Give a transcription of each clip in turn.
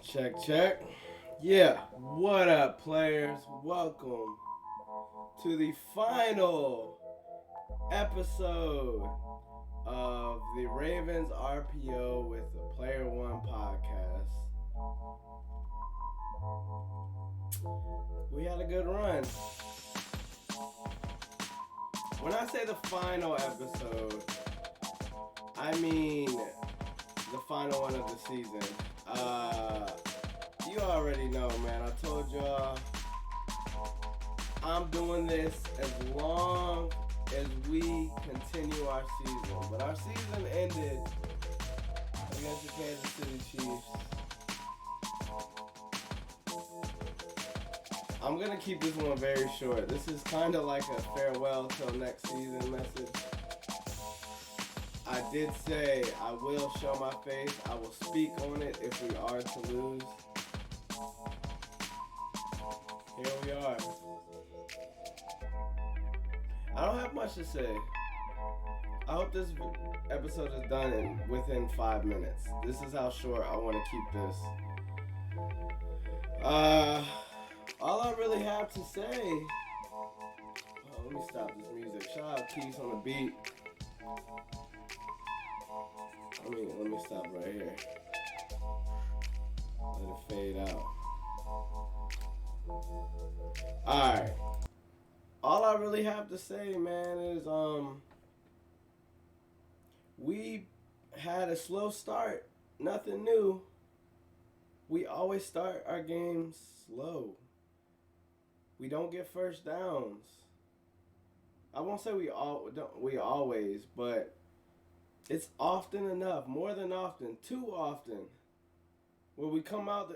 Check, check. Yeah, what up, players? Welcome to the final episode of the Ravens RPO with the Player One podcast. We had a good run. When I say the final episode, I mean the final one of the season. You already know, man. I told y'all I'm doing this as long as we continue our season. But our season ended against the Kansas City Chiefs. I'm going to keep this one very short. This is kind of like a farewell till next season message. I did say I will show my face. I will speak on it if we are to lose. Here we are. I don't have much to say. I hope this episode is done within 5 minutes. This is how short I want to keep this. All I really have to say. Oh, let me stop this music. Shout out Keys on the beat. Let me stop right here. Let it fade out. Alright. All I really have to say, man, is we had a slow start. Nothing new. We always start our games slow. We don't get first downs. I won't say we always, but it's often enough, more than often, too often, where we come out,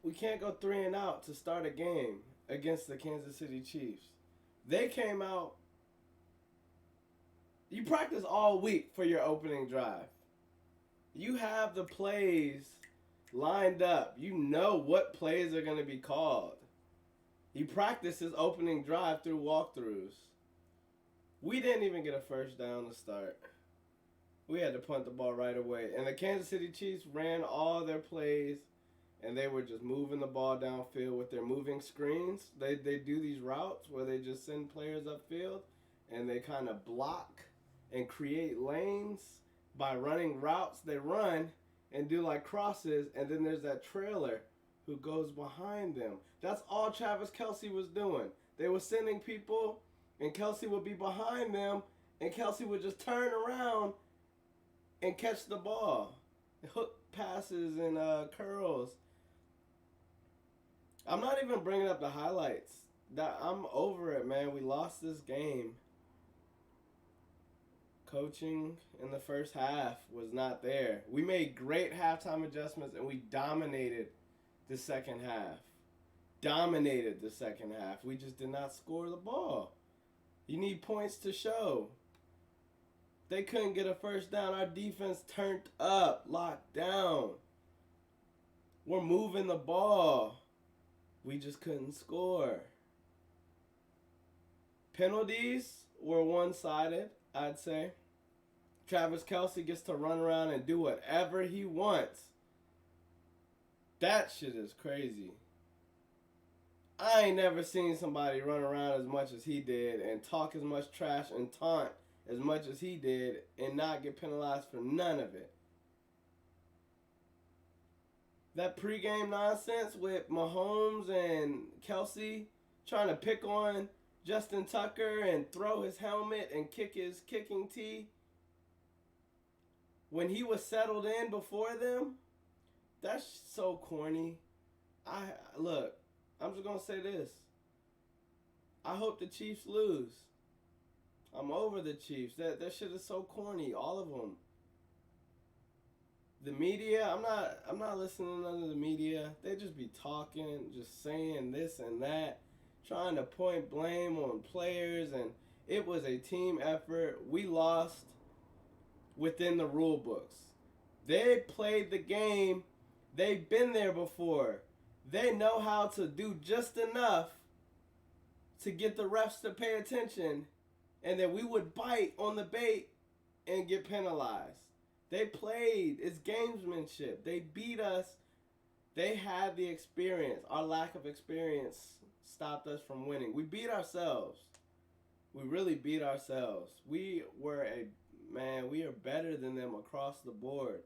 we can't go 3 and out to start a game against the Kansas City Chiefs. They came out, you practice all week for your opening drive. You have the plays lined up. You know what plays are going to be called. You practice his opening drive through walkthroughs. We didn't even get a first down to start. We had to punt the ball right away. And the Kansas City Chiefs ran all their plays, and they were just moving the ball downfield with their moving screens. They do these routes where they just send players upfield, and they kind of block and create lanes by running routes. They run and do like crosses, and then there's that trailer who goes behind them. That's all Travis Kelce was doing. They were sending people, and Kelce would be behind them, and Kelce would just turn around and catch the ball. Hook passes and curls. I'm not even bringing up the highlights. I'm over it, man. We lost this game. Coaching in the first half was not there. We made great halftime adjustments, and we dominated the second half. Dominated the second half. We just did not score the ball. You need points to show. They couldn't get a first down. Our defense turned up, locked down. We're moving the ball. We just couldn't score. Penalties were one-sided, I'd say. Travis Kelce gets to run around and do whatever he wants. That shit is crazy. I ain't never seen somebody run around as much as he did and talk as much trash and taunt as much as he did and not get penalized for none of it. That pregame nonsense with Mahomes and Kelce trying to pick on Justin Tucker and throw his helmet and kick his kicking tee when he was settled in before them, that's so corny. Look, I'm just going to say this. I hope the Chiefs lose. I'm over the Chiefs. That shit is so corny, all of them. The media, I'm not listening to none of the media. They just be talking, just saying this and that, trying to point blame on players, and it was a team effort. We lost within the rule books. They played the game. They've been there before. They know how to do just enough to get the refs to pay attention, and then we would bite on the bait and get penalized. They played. It's gamesmanship. They beat us. They had the experience. Our lack of experience stopped us from winning. We beat ourselves. We really beat ourselves. We are better than them across the board.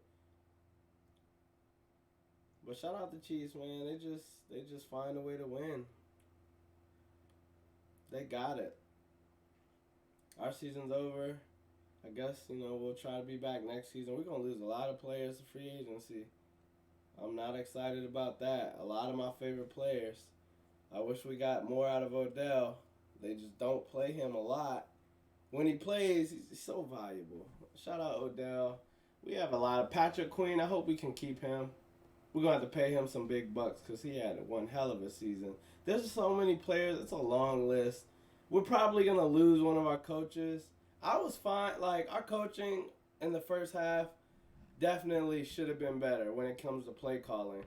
But shout out the Chiefs, man. They just find a way to win. They got it. Our season's over. I guess, we'll try to be back next season. We're going to lose a lot of players to free agency. I'm not excited about that. A lot of my favorite players. I wish we got more out of Odell. They just don't play him a lot. When he plays, he's so valuable. Shout out Odell. We have a lot of Patrick Queen. I hope we can keep him. We're going to have to pay him some big bucks because he had one hell of a season. There's so many players. It's a long list. We're probably going to lose one of our coaches. I was fine. Our coaching in the first half definitely should have been better when it comes to play calling.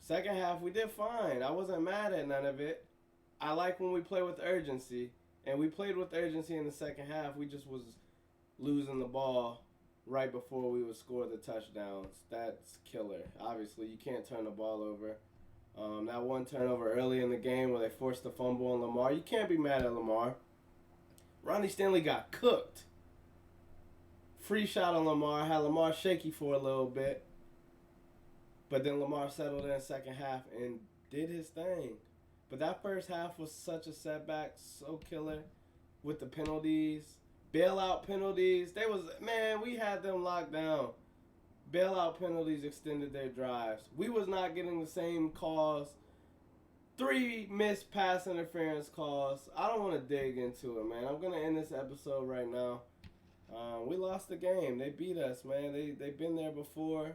Second half, we did fine. I wasn't mad at none of it. I like when we play with urgency. And we played with urgency in the second half. We just was losing the ball right before we would score the touchdowns. That's killer. Obviously, you can't turn the ball over. That one turnover early in the game where they forced the fumble on Lamar, you can't be mad at Lamar. Ronnie Stanley got cooked. Free shot on Lamar, had Lamar shaky for a little bit. But then Lamar settled in the second half and did his thing. But that first half was such a setback, so killer with the penalties. Bailout penalties. We had them locked down. Bailout penalties extended their drives. We was not getting the same calls. 3 missed pass interference calls. I don't want to dig into it, man. I'm going to end this episode right now. We lost the game. They beat us, man. They've been there before.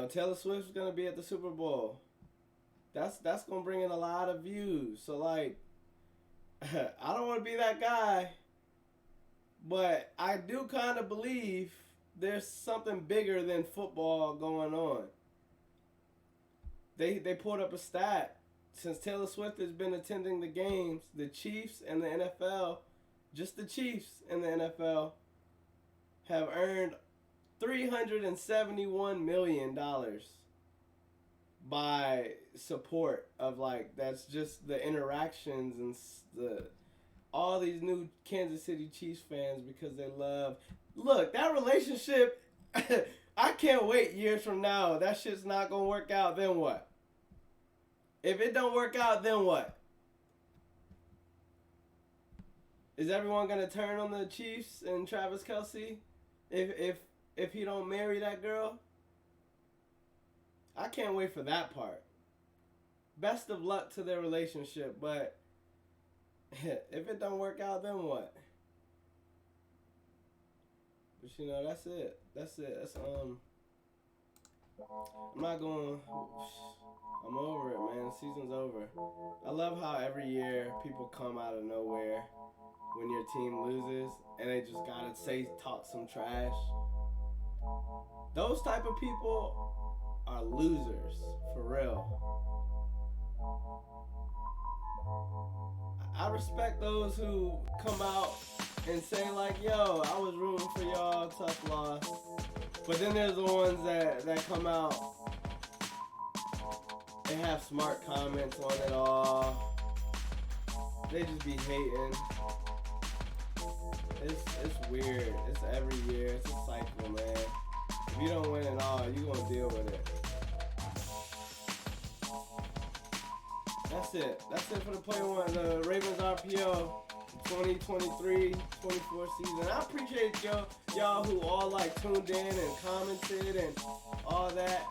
Taylor Swift's going to be at the Super Bowl. That's going to bring in a lot of views. So, I don't want to be that guy. But I do kind of believe there's something bigger than football going on. They pulled up a stat. Since Taylor Swift has been attending the games, the Chiefs and the NFL, just the Chiefs and the NFL, have earned $371 million by support of that's just the interactions and all these new Kansas City Chiefs fans because they love. Look, that relationship, I can't wait years from now. That shit's not going to work out, then what? If it don't work out, then what? Is everyone going to turn on the Chiefs and Travis Kelce if he don't marry that girl? I can't wait for that part. Best of luck to their relationship, but if it don't work out, then what? But that's it. That's I'm not going. I'm over it, man. The season's over. I love how every year people come out of nowhere when your team loses and they just gotta talk some trash. Those type of people are losers, for real. I respect those who come out and say yo, I was rooting for y'all, tough loss. But then there's the ones that come out and have smart comments on it all. They just be hating. It's weird. It's every year. It's a cycle, man. If you don't win it all, you gonna deal with it. That's it. That's it for the the Ravens RPO 2023-24 season. I appreciate y'all who all tuned in and commented and all that.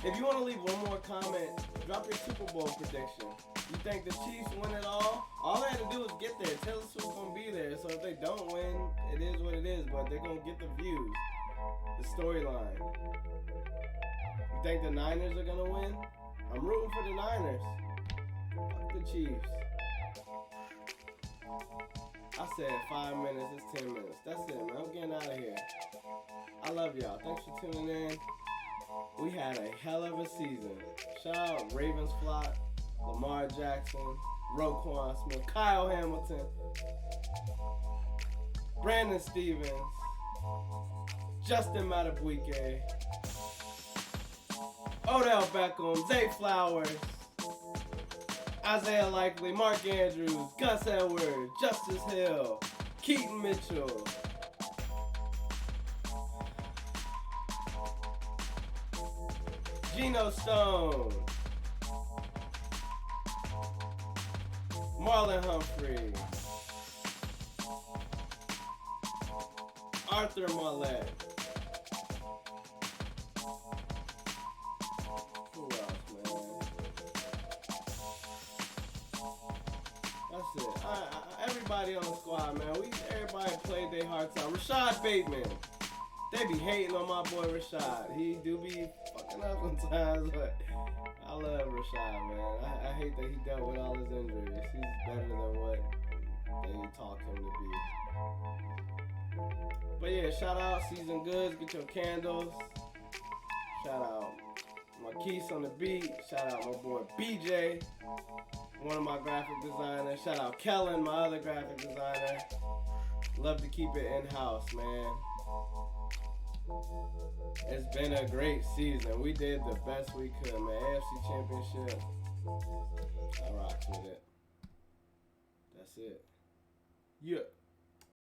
If you want to leave one more comment, drop your Super Bowl prediction. You think the Chiefs win it all? All they had to do was get there. Taylor Swift's going to be there. So if they don't win, it is what it is. But they're going to get the views, the storyline. You think the Niners are going to win? I'm rooting for the Niners. Fuck the Chiefs. I said 5 minutes, it's 10 minutes. That's it, man. I'm getting out of here. I love y'all. Thanks for tuning in. We had a hell of a season. Shout out Ravens flock, Lamar Jackson. Roquan Smith, Kyle Hamilton, Brandon Stevens, Justin Madubuike, Odell Beckham, Zay Flowers, Isaiah Likely, Mark Andrews, Gus Edwards, Justice Hill, Keaton Mitchell, Geno Stone, Marlon Humphrey, Arthur Mollett. Who else, man? That's it. Everybody on the squad, man. Everybody played their hearts out. Rashad Bateman. They be hating on my boy Rashad. He do be fucking up sometimes, but I love Rashad, man. I hate that he dealt with all his injuries. He's better than what they talk him to be. But yeah, shout out Season Goods. Get your candles. Shout out Marquise on the beat. Shout out my boy BJ, one of my graphic designers. Shout out Kellen, my other graphic designer. Love to keep it in-house, man. It's been a great season. We did the best we could, man. AFC Championship. I rocked with it. That's it. Yeah.